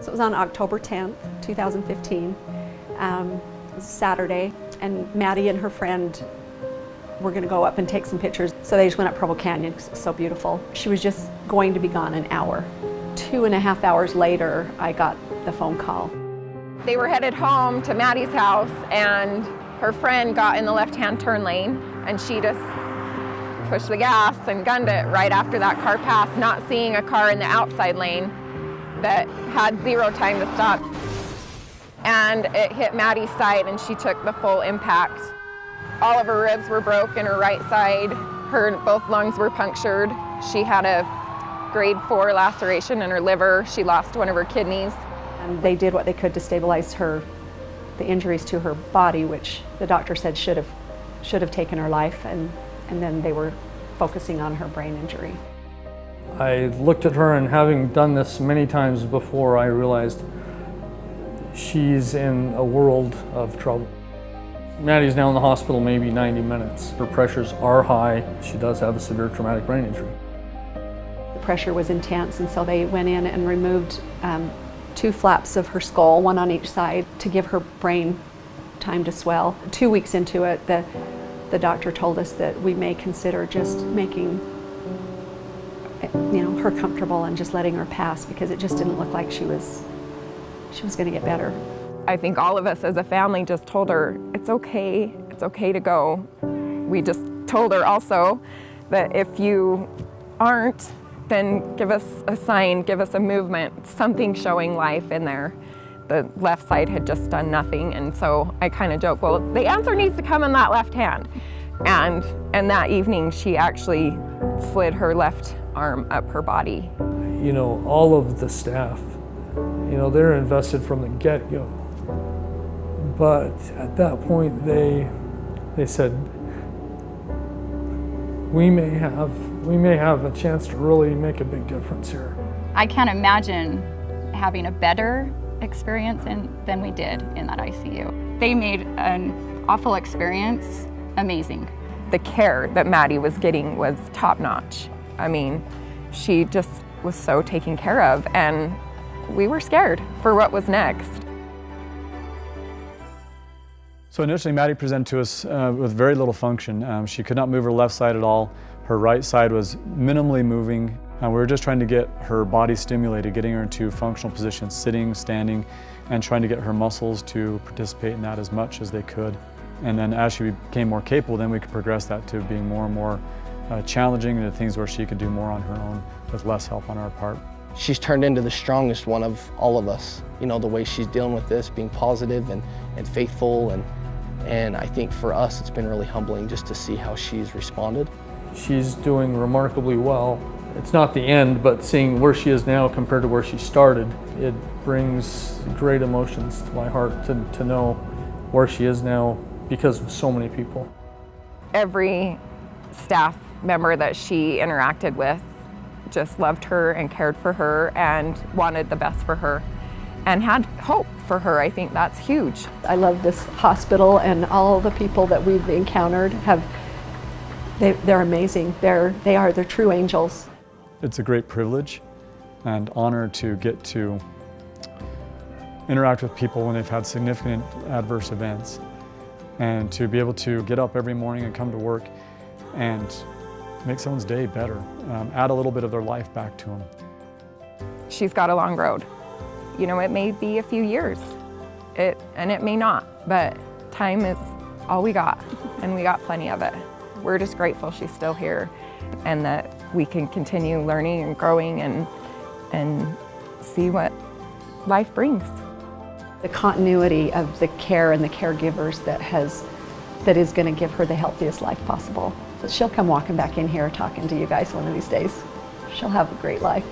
So it was on October 10th, 2015. It was a Saturday, and Maddi and her friend were going to go up and take some pictures. So they just went up Provo Canyon because it was so beautiful. She was just going to be gone an hour. 2.5 hours later, I got the phone call. They were headed home to Maddi's house, and her friend got in the left-hand turn lane, and she just pushed the gas and gunned it right after that car passed, not seeing a car in the outside lane that had zero time to stop. And it hit Maddi's side, and she took the full impact. All of her ribs were broke in her right side. Both lungs were punctured. She had a grade 4 laceration in her liver. She lost one of her kidneys. And they did what they could to stabilize the injuries to her body, which the doctor said should have taken her life, and then they were focusing on her brain injury. I looked at her, and having done this many times before, I realized she's in a world of trouble. Maddi's now in the hospital maybe 90 minutes. Her pressures are high. She does have a severe traumatic brain injury. The pressure was intense, and so they went in and removed 2 flaps of her skull, one on each side, to give her brain time to swell. 2 weeks into it, the doctor told us that we may consider just making her comfortable and just letting her pass, because it just didn't look like she was going to get better. I think all of us as a family just told her, it's okay to go. We just told her also that if you aren't, then give us a sign, give us a movement, something showing life in there. The left side had just done nothing, and so I kind of joke, well, the answer needs to come in that left hand. And that evening, she actually slid her left arm up her body. All of the staff, they're invested from the get-go. But at that point, they said, we may have a chance to really make a big difference here. I can't imagine having a better experience than we did in that ICU. They made an awful experience amazing. The care that Maddi was getting was top-notch. I mean, she just was so taken care of, and we were scared for what was next. So initially, Maddi presented to us with very little function. She could not move her left side at all. Her right side was minimally moving. We were just trying to get her body stimulated, getting her into functional positions, sitting, standing, and trying to get her muscles to participate in that as much as they could. And then as she became more capable, then we could progress that to being more and more challenging, and things where she could do more on her own with less help on our part. She's turned into the strongest one of all of us. The way she's dealing with this, being positive and faithful, and I think for us it's been really humbling just to see how she's responded. She's doing remarkably well. It's not the end, but seeing where she is now compared to where she started, it brings great emotions to my heart to know where she is now because of so many people. Every staff member that she interacted with just loved her and cared for her and wanted the best for her and had hope for her. I think that's huge. I love this hospital, and all the people that we've encountered they're amazing. They're true angels. It's a great privilege and honor to get to interact with people when they've had significant adverse events, and to be able to get up every morning and come to work and make someone's day better, add a little bit of their life back to them. She's got a long road. It may be a few years, and it may not, but time is all we got, and we got plenty of it. We're just grateful she's still here, and that we can continue learning and growing and see what life brings. The continuity of the care and the caregivers that is going to give her the healthiest life possible. So she'll come walking back in here talking to you guys one of these days. She'll have a great life.